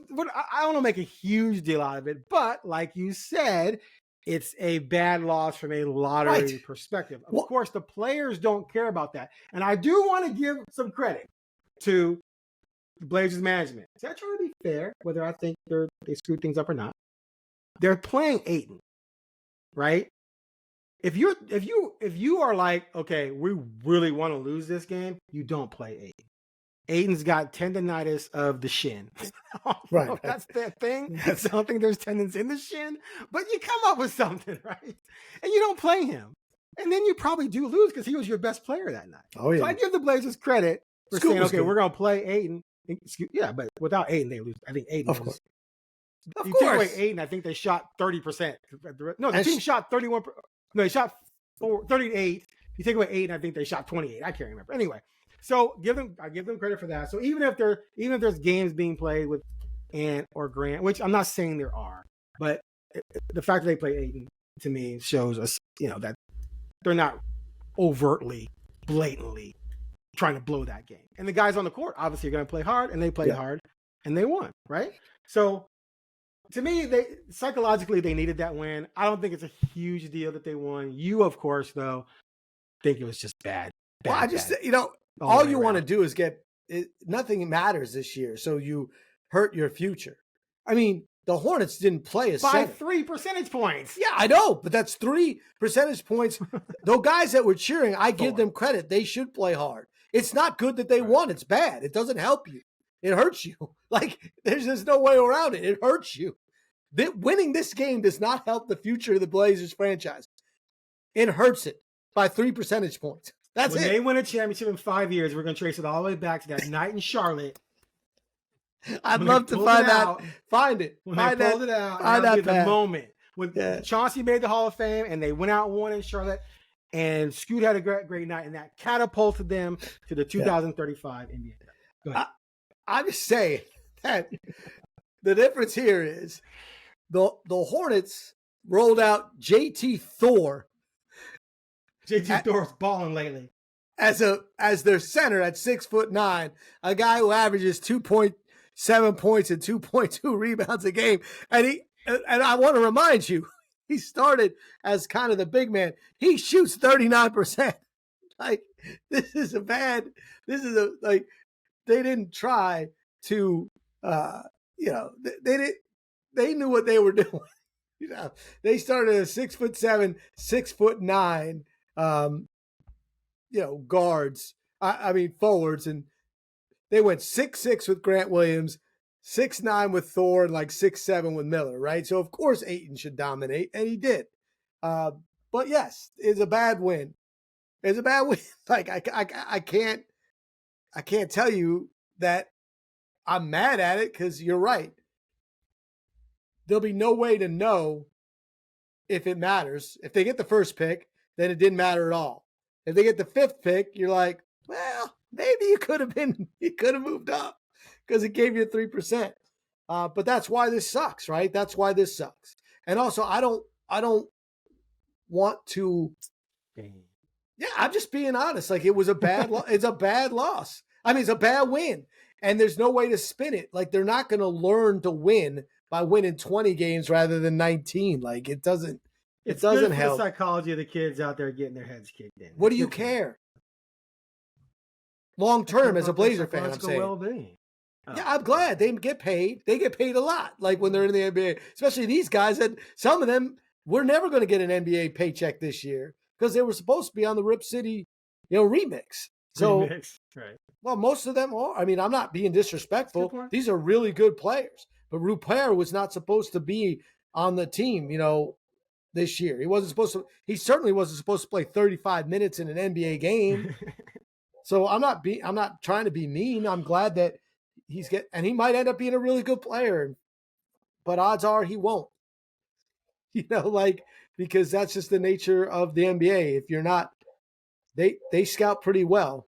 don't want to make a huge deal out of it, but like you said, it's a bad loss from a lottery perspective. Of course, the players don't care about that. And I do want to give some credit to the Blazers management. I try to be fair, whether I think they screwed things up or not. They're playing Ayton, right? If you are like, okay, we really want to lose this game, you don't play Ayton. Ayton's got tendonitis of the shin. Right. That's their thing. I don't think there's tendons in the shin, but you come up with something, right? And you don't play him. And then you probably do lose because he was your best player that night. Oh, yeah. So I give the Blazers credit for saying, okay, we're going to play Ayton. Yeah, but without Ayton, they lose. I think Ayton. Of course. You take away Ayton, I think they shot 30%. No, the team shot 31%. No, they shot 38. You take away Ayton, I think they shot 28. I can't remember. Anyway. So I give them credit for that. So even if there's games being played with Ant or Grant, which I'm not saying there are, but the fact that they play Ayton to me shows us, that they're not overtly, blatantly trying to blow that game. And the guys on the court obviously are going to play hard, and they played hard, and they won, right? So to me, psychologically they needed that win. I don't think it's a huge deal that they won. You, of course, though, think it was just bad. Well, I just all you want to do is get nothing matters this year, so you hurt your future. I mean, the Hornets didn't play as by 3 percentage points. Yeah, I know, but that's 3 percentage points. Those guys that were cheering, I give them credit. They should play hard. It's not good that they won. It's bad. It doesn't help you. It hurts you. Like, there's just no way around it. It hurts you. Winning this game does not help the future of the Blazers franchise. It hurts it by 3 percentage points. That's when it. When they win a championship in 5 years, we're going to trace it all the way back to that night in Charlotte. I'd love to find that. Find it. When find they pulled it out, that'll be the moment when Chauncey made the Hall of Fame and they went out and won in Charlotte, and Scoot had a great night, and that catapulted them to the 2035 NBA. Go ahead. I'm just saying that the difference here is the Hornets rolled out JT Thor. JT Thor's balling lately. As their center at 6'9", a guy who averages 2.7 points and 2.2 rebounds a game. And I want to remind you, he started as kind of the big man. He shoots 39%. Like, they didn't try to, they knew what they were doing. They started at 6'7", 6'9", guards, forwards, and they went 6'6" with Grant Williams, 6'9" with Thor, and like 6'7" with Miller, right? So of course Ayton should dominate, and he did. But yes, it's a bad win. It's a bad win. Like I can't tell you that I'm mad at it, because you're right. There'll be no way to know if it matters. If they get the first pick, then it didn't matter at all. If they get the 5th pick, you're like, well, maybe you could have moved up because it gave you 3%. But that's why this sucks, right? That's why this sucks. And also, I don't want to. Yeah, I'm just being honest. Like, it was a bad. It's a bad loss. I mean, it's a bad win, and there's no way to spin it. Like, they're not going to learn to win by winning 20 games rather than 19. Like, it doesn't. It doesn't help. The psychology of the kids out there getting their heads kicked in. What do you care? Long term, as a Blazer fan, I'm saying. Well-being. Yeah, I'm glad they get paid. They get paid a lot, like when they're in the NBA. Especially these guys, that some of them were never going to get an NBA paycheck this year because they were supposed to be on the Rip City, remix. So, right. Well, most of them are. I mean, I'm not being disrespectful. These are really good players, but Rupert was not supposed to be on the team, this year. He certainly wasn't supposed to play 35 minutes in an NBA game. So I'm not trying to be mean. I'm glad that and he might end up being a really good player, but odds are he won't. Because that's just the nature of the NBA. If you're not, they scout pretty well.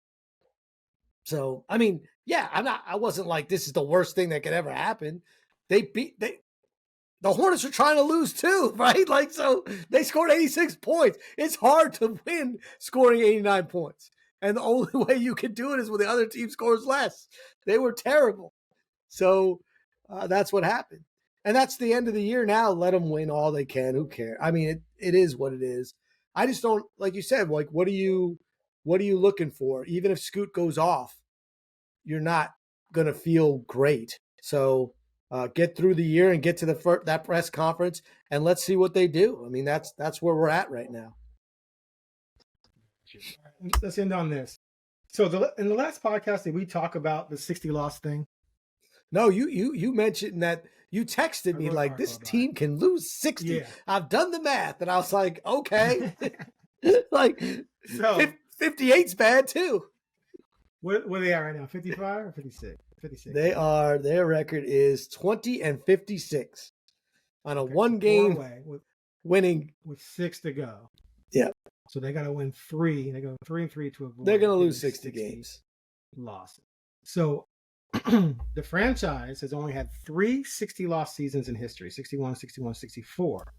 So, I mean, yeah, I wasn't like, this is the worst thing that could ever happen. The Hornets are trying to lose too, right? Like, so they scored 86 points. It's hard to win scoring 89 points. And the only way you can do it is when the other team scores less. They were terrible. So that's what happened. And that's the end of the year now. Let them win all they can. Who cares? I mean, it is what it is. I just don't, like you said, like, what are you looking for? Even if Scoot goes off, you're not going to feel great. So get through the year and get to that press conference, and let's see what they do. I mean, that's where we're at right now. Let's end on this. So in the last podcast, did we talk about the 60 loss thing? No, you mentioned that. You texted me like, this team can lose 60. Yeah. I've done the math, and I was like, okay. Like, so 58's bad too. What are they at right now? 55 or 56? 56. Their record is 20-56 on a one-game winning with 6 to go. Yeah. So they got to win 3. They go 3-3 to avoid. They're going to lose 60 games. Losses. So the franchise has only had 3 60-loss seasons in history: 61, 61, 64,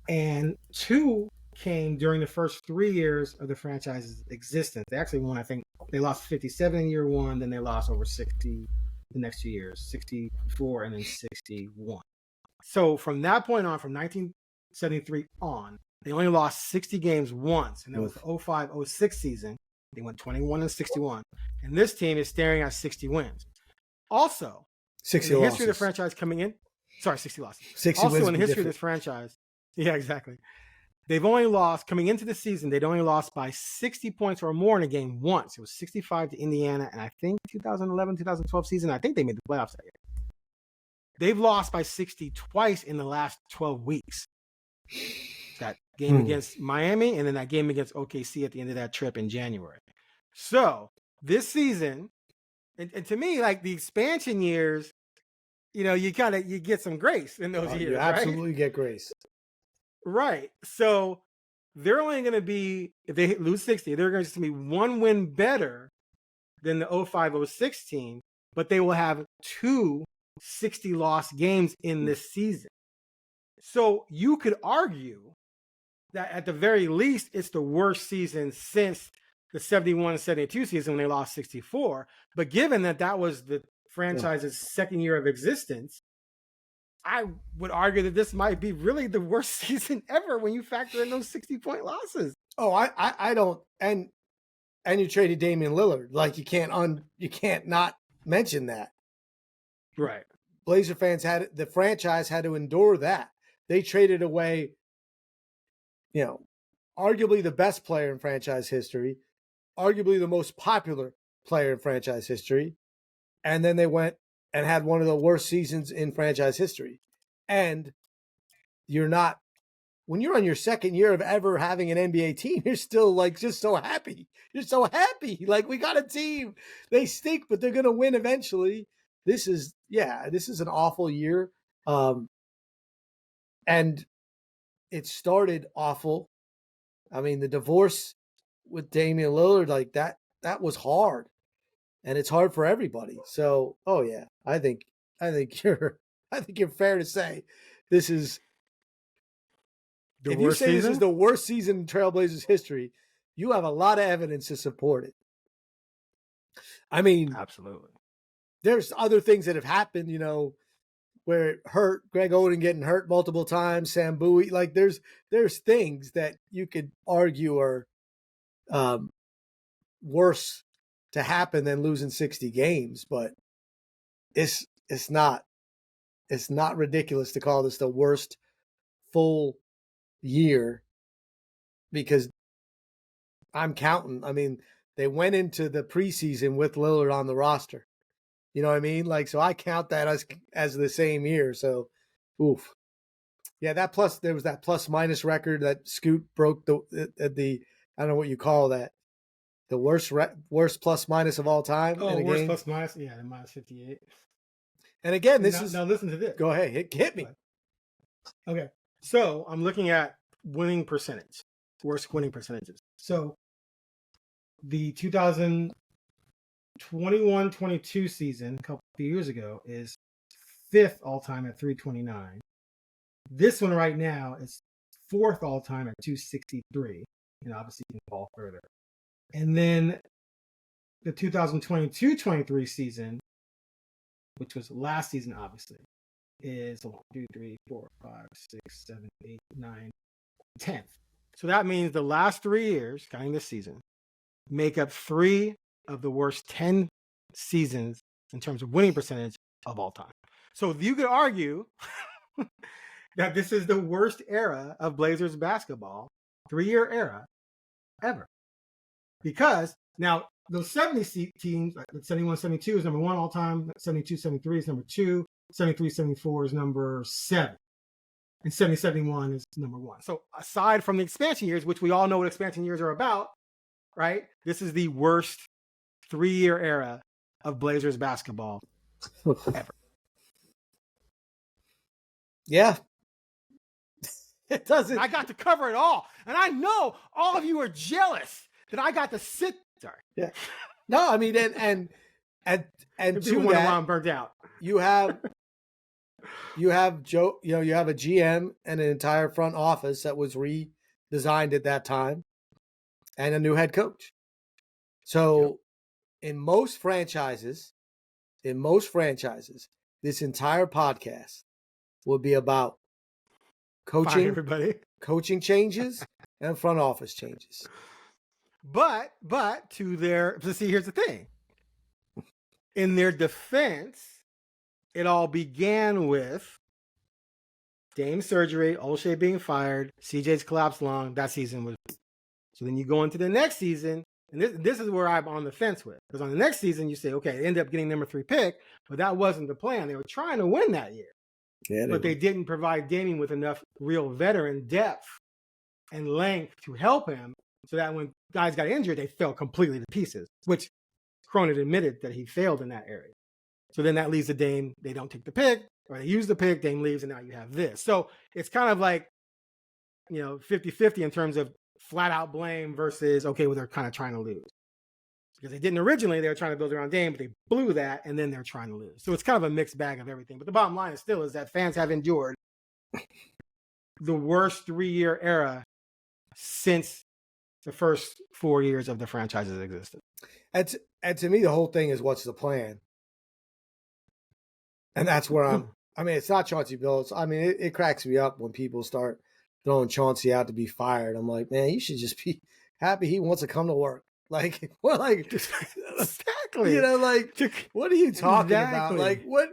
and 2 came during the first 3 years of the franchise's existence. They actually won, I think, they lost 57 in year 1, then they lost over 60 the next 2 years, 64 and then 61. So from that point on, from 1973 on, they only lost 60 games once, and that was the 05-06 season They went 21-61. And this team is staring at 60 wins. Also, 60 in the losses. history of the franchise coming in, 60 losses. 60 also, wins in the history of this franchise, yeah, exactly. They've only lost, coming into the season, they'd only lost by 60 points or more in a game once. It was 65 to Indiana, and I think 2011, 2012 season, I think they made the playoffs that year. They've lost by 60 twice in the last 12 weeks. That game against Miami, and then that game against OKC at the end of that trip in January. So this season, and to me, like the expansion years, you get some grace in those years. You absolutely right? get grace. Right. So they're only going to be, if they lose 60, they're going to be one win better than the 05-06 team, but they will have 2 60-loss games in this season. So you could argue that at the very least, it's the worst season since the 71-72 season when they lost 64. But given that was the franchise's second year of existence, I would argue that this might be really the worst season ever when you factor in those 60-point losses. Oh, I don't, and you traded Damian Lillard. Like you can't not mention that. Right. Blazer fans the franchise had to endure that. They traded away, arguably the best player in franchise history, arguably the most popular player in franchise history, and then they went and had one of the worst seasons in franchise history. And when you're on your second year of ever having an NBA team, you're still like just so happy. You're so happy. Like, we got a team. They stink, but they're going to win eventually. This is an awful year. And it started awful. I mean, the divorce with Damian Lillard, like that was hard. And it's hard for everybody. So, I think you're fair to say this is this is the worst season in Trailblazers history, you have a lot of evidence to support it. I mean, absolutely. There's other things that have happened, where it hurt, Greg Oden getting hurt multiple times, Sam Bowie. Like there's things that you could argue are worse to happen than losing 60 games, but it's not ridiculous to call this the worst full year, because I'm counting. I mean, they went into the preseason with Lillard on the roster. You know what I mean? Like, so I count that as the same year. So, oof. Yeah, there was that plus minus record that Scoot broke the I don't know what you call that. The worst plus minus of all time. Oh, worst game. Plus minus? Yeah, minus 58. And again, now listen to this. Go ahead, hit me. Okay, so I'm looking at winning percentage, worst winning percentages. So the 2021-22 season, a few years ago, is 5th all time at 329. This one right now is 4th all time at 263, and obviously you can fall further. And then the 2022-23 season, which was last season, obviously, is 1, 2, 3, 4, 5, 6, 7, 8, 9, 10th. So that means the last 3 years, counting this season, make up 3 of the worst 10 seasons in terms of winning percentage of all time. So you could argue that this is the worst era of Blazers basketball, 3-year era, ever. Because now those 70 teams, like 71-72 is number 1 all time, 72-73 is number 2, 73-74 is number 7, and 70-71 is number 1. So aside from the expansion years, which we all know what expansion years are about, right? This is the worst 3-year era of Blazers basketball ever. Yeah. It doesn't. I got to cover it all. And I know all of you are jealous that I got to sit there. Yeah. No, I mean, and to that, I'm burnt out. You have Joe, you have a GM and an entire front office that was redesigned at that time, and a new head coach. So in most franchises, this entire podcast will be about coaching changes and front office changes. But see, here's the thing. In their defense, it all began with Dame's surgery, Olshey being fired, CJ's collapsed lung. That season was. So then you go into the next season, and this is where I'm on the fence with. Because on the next season, you say, okay, they ended up getting number 3 pick, but that wasn't the plan. They were trying to win that year. Yeah, but they didn't provide Damian with enough real veteran depth and length to help him, so that when guys got injured, they fell completely to pieces, which Cronin admitted that he failed in that area. So then that leaves the Dame. They don't take the pick, or they use the pick, Dame leaves, and now you have this. So it's kind of like, 50-50 in terms of flat out blame versus, okay, well, they're kind of trying to lose. Because they didn't originally, they were trying to build around Dame, but they blew that, and then they're trying to lose. So it's kind of a mixed bag of everything. But the bottom line is that fans have endured the worst 3-year era since the first 4 years of the franchise's existence. And to me, the whole thing is, what's the plan? And that's where it's not Chauncey Billups. I mean, it cracks me up when people start throwing Chauncey out to be fired. I'm like, man, you should just be happy he wants to come to work. Like, well, like, exactly. What are you talking about? Like, what?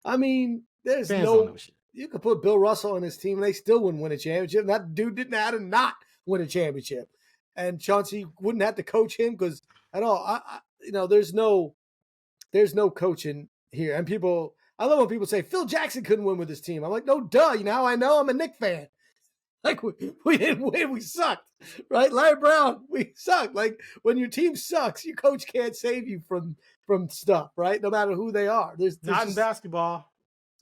I mean, there's fans you could put Bill Russell on his team and they still wouldn't win a championship. And that dude didn't have to not win a championship. And Chauncey wouldn't have to coach him because at all, there's no coaching here. And I love when people say Phil Jackson couldn't win with his team. I'm like, no, duh. You know how I know? I'm a Knicks fan. Like, we didn't win. We sucked, right? Larry Brown, we sucked. Like, when your team sucks, your coach can't save you from stuff, right? No matter who they are. There's not in basketball.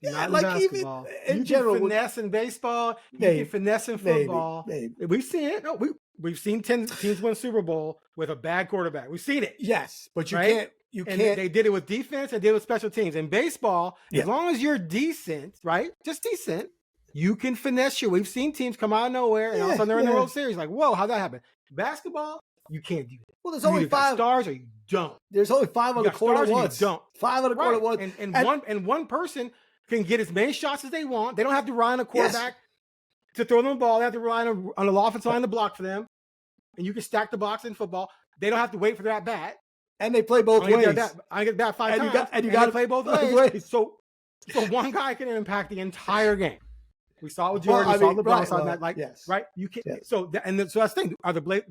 Yeah, not like basketball. Even in general, can finesse in baseball. You can finesse in football. Maybe. We've seen it. No, we've seen 10 teams win Super Bowl with a bad quarterback. We've seen it. Yes, but you can't. You can't. They did it with defense and did it with special teams. In baseball, as long as you're decent, right? Just decent, you can finesse you. We've seen teams come out of nowhere and all of a sudden they're in the World Series. Like, whoa, how'd that happen? Basketball, you can't do that. Well, there's only 5 stars, or you don't. There's only 5 on the court at once. Don't 5 on the court at once. And one person can get as many shots as they want. They don't have to rely on a quarterback to throw them the ball. They have to rely on an offensive line to block for them. And you can stack the box in football. They don't have to wait for that bat. And they play both ways. I get that 5 times. You got to play both ways. So one guy can impact the entire game. We saw it with Jordan. We saw LeBron. Right? You can. Yeah. So that's the thing.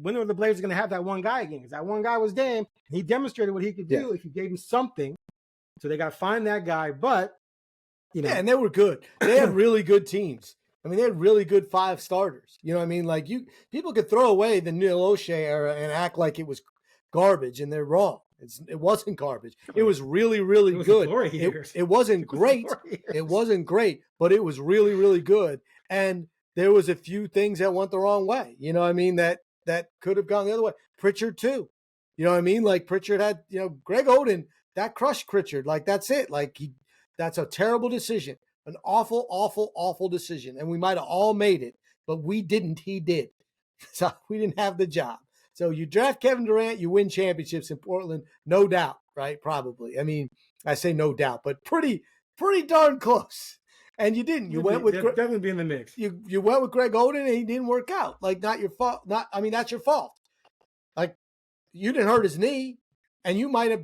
When are the Blazers going to have that one guy again? Because that one guy was Dame. He demonstrated what he could do if you gave him something. So they got to find that guy. But and they were good. They had really good teams. I mean, they had really good 5 starters. You know what I mean? Like, people could throw away the Neil O'Shea era and act like it was garbage, and they're wrong. It wasn't garbage. It was really, really good. It wasn't great. It wasn't great, but it was really, really good. And there was a few things that went the wrong way. You know what I mean? That could have gone the other way. Pritchard too. You know what I mean? Like, Pritchard had, Greg Oden, that crushed Pritchard. Like, that's it. Like, that's a terrible decision. An awful, awful, awful decision. And we might have all made it, but we didn't. He did. So we didn't have the job. So you draft Kevin Durant, you win championships in Portland, no doubt, right? Probably. I mean, I say no doubt, but pretty darn close. And you didn't. You went with definitely be in the mix. You went with Greg Oden, and he didn't work out. Like, not your fault. That's your fault. Like, you didn't hurt his knee, and you might have,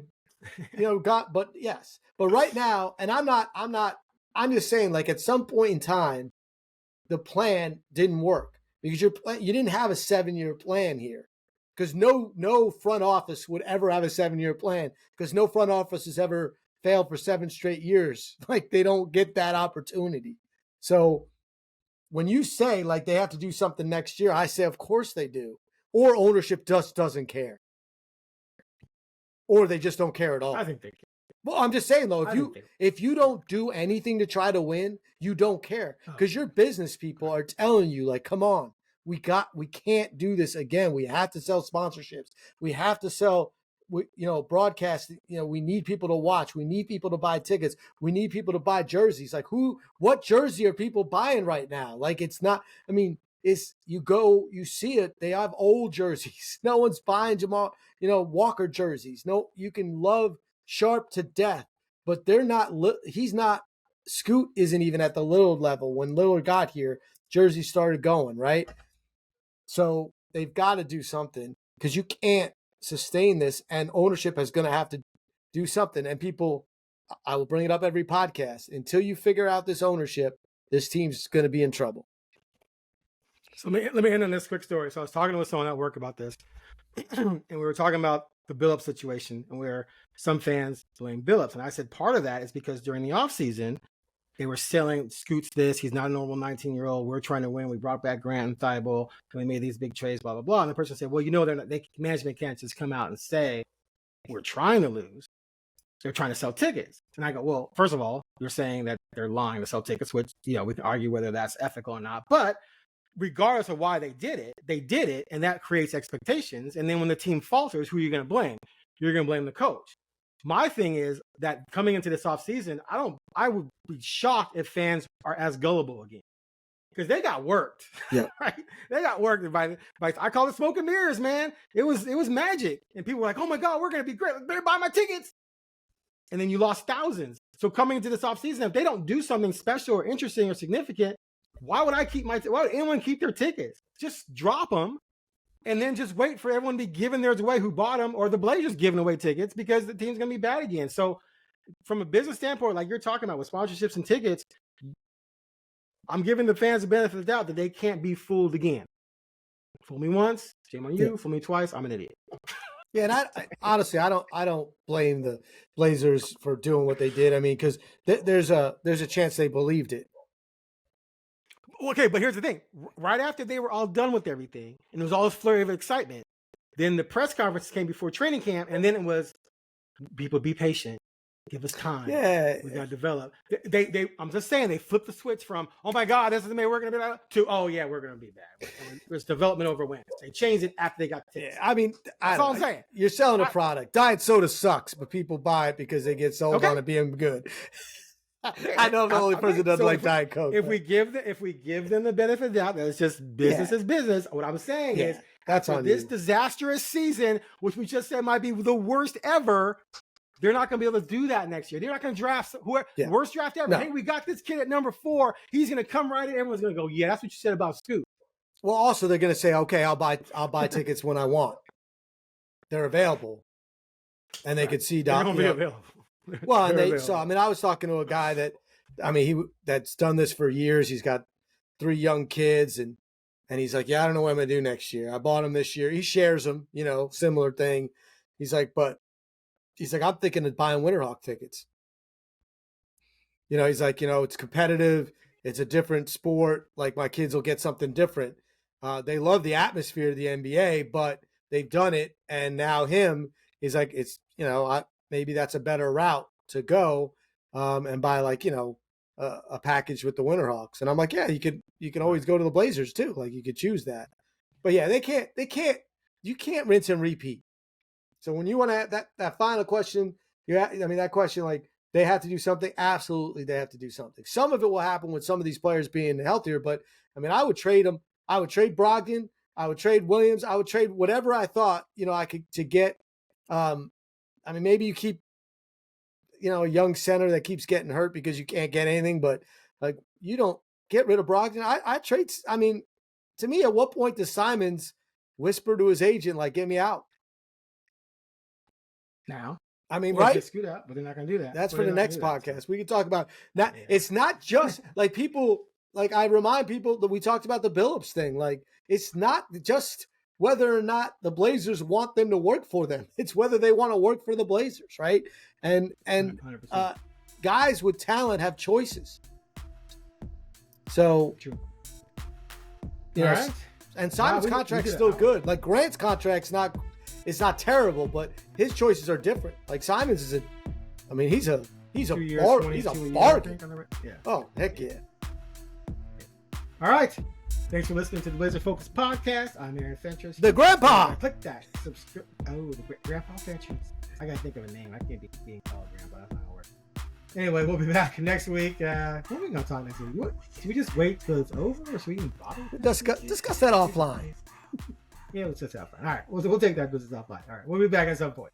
but yes. But right now, and I'm just saying, like, at some point in time, the plan didn't work because you didn't have a 7-year plan here. Because no front office would ever have a 7-year plan, because no front office has ever failed for 7 straight years. Like, they don't get that opportunity. So when you say, like, they have to do something next year, I say, of course they do. Or ownership just doesn't care. Or they just don't care at all. I think they care. Well, I'm just saying, though, if you don't do anything to try to win, you don't care. Because your business people are telling you, like, come on. We can't do this again. We have to sell sponsorships. We have to sell, broadcast. We need people to watch. We need people to buy tickets. We need people to buy jerseys. Like, what jersey are people buying right now? Like, it's not, I mean, you see it. They have old jerseys. No one's buying Jamal, Walker jerseys. No, you can love Sharp to death, but Scoot isn't even at the Lillard level. When Lillard got here, jerseys started going, right? So they've got to do something. because you can't sustain this, and ownership is going to have to do something. And people, I will bring it up every podcast, until you figure out this ownership, this team's going to be in trouble. So let me end on this quick story. So I was talking with someone at work about this, and we were talking about the Billups situation, and where some fans blame Billups. And I said part of that is because during the offseason, they were selling Scoots this. He's not a normal 19-year-old. We're trying to win. We brought back Grant and Thibault, and we made these big trades, blah, blah, blah. And the person said, well, management can't just come out and say, we're trying to lose. They're trying to sell tickets. And I go, well, first of all, you're saying that they're lying to sell tickets, which, we can argue whether that's ethical or not. But regardless of why they did it, and that creates expectations. And then when the team falters, who are you going to blame? You're going to blame the coach. My thing is that coming into this offseason, I would be shocked if fans are as gullible again, because they got worked. Yeah, right. They got worked by I call it smoke and mirrors, man. It was magic, and people were like, "Oh my God, we're going to be great. Better buy my tickets." And then you lost thousands. So coming into this offseason, if they don't do something special or interesting or significant, why would anyone keep their tickets? Just drop them. And then just wait for everyone to be giving theirs away who bought them, or the Blazers giving away tickets, because the team's going to be bad again. So from a business standpoint, like you're talking about with sponsorships and tickets, I'm giving the fans the benefit of the doubt that they can't be fooled again. Fool me once, shame on you. Yeah. Fool me twice, I'm an idiot. Yeah, and I honestly, I don't blame the Blazers for doing what they did. I mean, because there's a chance they believed it. Okay, but here's the thing. Right after they were all done with everything, and it was all this flurry of excitement, then the press conference came before training camp, and then it was, people be patient. Give us time. Yeah. We got to develop. I'm just saying, they flipped the switch from, oh my God, this is the way we're going to be bad, to, oh yeah, we're going to be bad. There's development over wins. They changed it after they got the tickets. Yeah, I mean, that's all I'm saying. You're selling a product. Diet soda sucks, but people buy it because they get sold on it being good. I know I'm the only person that doesn't like Diet Coke. If we give them the benefit of the doubt, that it's just business is business. What I'm saying is, that's on this you. Disastrous season, which we just said might be the worst ever, they're not going to be able to do that next year. They're not going to draft worst draft ever. No. Hey, we got this kid at number 4. He's going to come right in. Everyone's going to go, yeah, that's what you said about Scoot. Well, also they're going to say, okay, I'll buy tickets when I want. They're available, and they could see They're going to be available. Well, and I was talking to a guy that's done this for years. He's got 3 young kids, and he's like, yeah, I don't know what I'm going to do next year. I bought them this year. He shares them, similar thing. He's like, I'm thinking of buying Winterhawk tickets. He's like, it's competitive. It's a different sport. Like, my kids will get something different. They love the atmosphere of the NBA, but they've done it. And now he's like, it's, maybe that's a better route to go and buy a package with the Winterhawks. And I'm like, yeah, you can always go to the Blazers too. Like, you could choose that. But yeah, you can't rinse and repeat. So when you want to have that final question, that question, like, they have to do something. Absolutely, they have to do something. Some of it will happen with some of these players being healthier, but I would trade them. I would trade Brogdon. I would trade Williams. I would trade whatever I thought, I could to get. Maybe you keep, a young center that keeps getting hurt because you can't get anything, but like, you don't get rid of Brogdon. I trade. To me, at what point does Simons whisper to his agent, like, get me out? Now, right? Scoot out, but they're not going to do that. That's for the next podcast. We can talk about that. Yeah. It's not just like people. Like, I remind people that we talked about the Billups thing. Like, it's not just whether or not the Blazers want them to work for them. It's whether they want to work for the Blazers, right? And guys with talent have choices. So, true. Right. And Simon's contract's still good. Like, Grant's contract's not. It's not terrible, but his choices are different. Like, Simons is he's a bargain. Yeah. Oh, heck yeah. All right. Thanks for listening to the Blazer Focus Podcast. I'm Aaron Fentress. The Grandpa. Click that. Subscribe. Oh, the Grandpa Fentress. I got to think of a name. I can't be being called Grandpa. That's not going to work. Anyway, we'll be back next week. What are we going to talk next week? Should we just wait till it's over, or should we even bother? Discuss that offline. Yeah, let's just offline. All right. We'll take that business offline. All right. We'll be back at some point.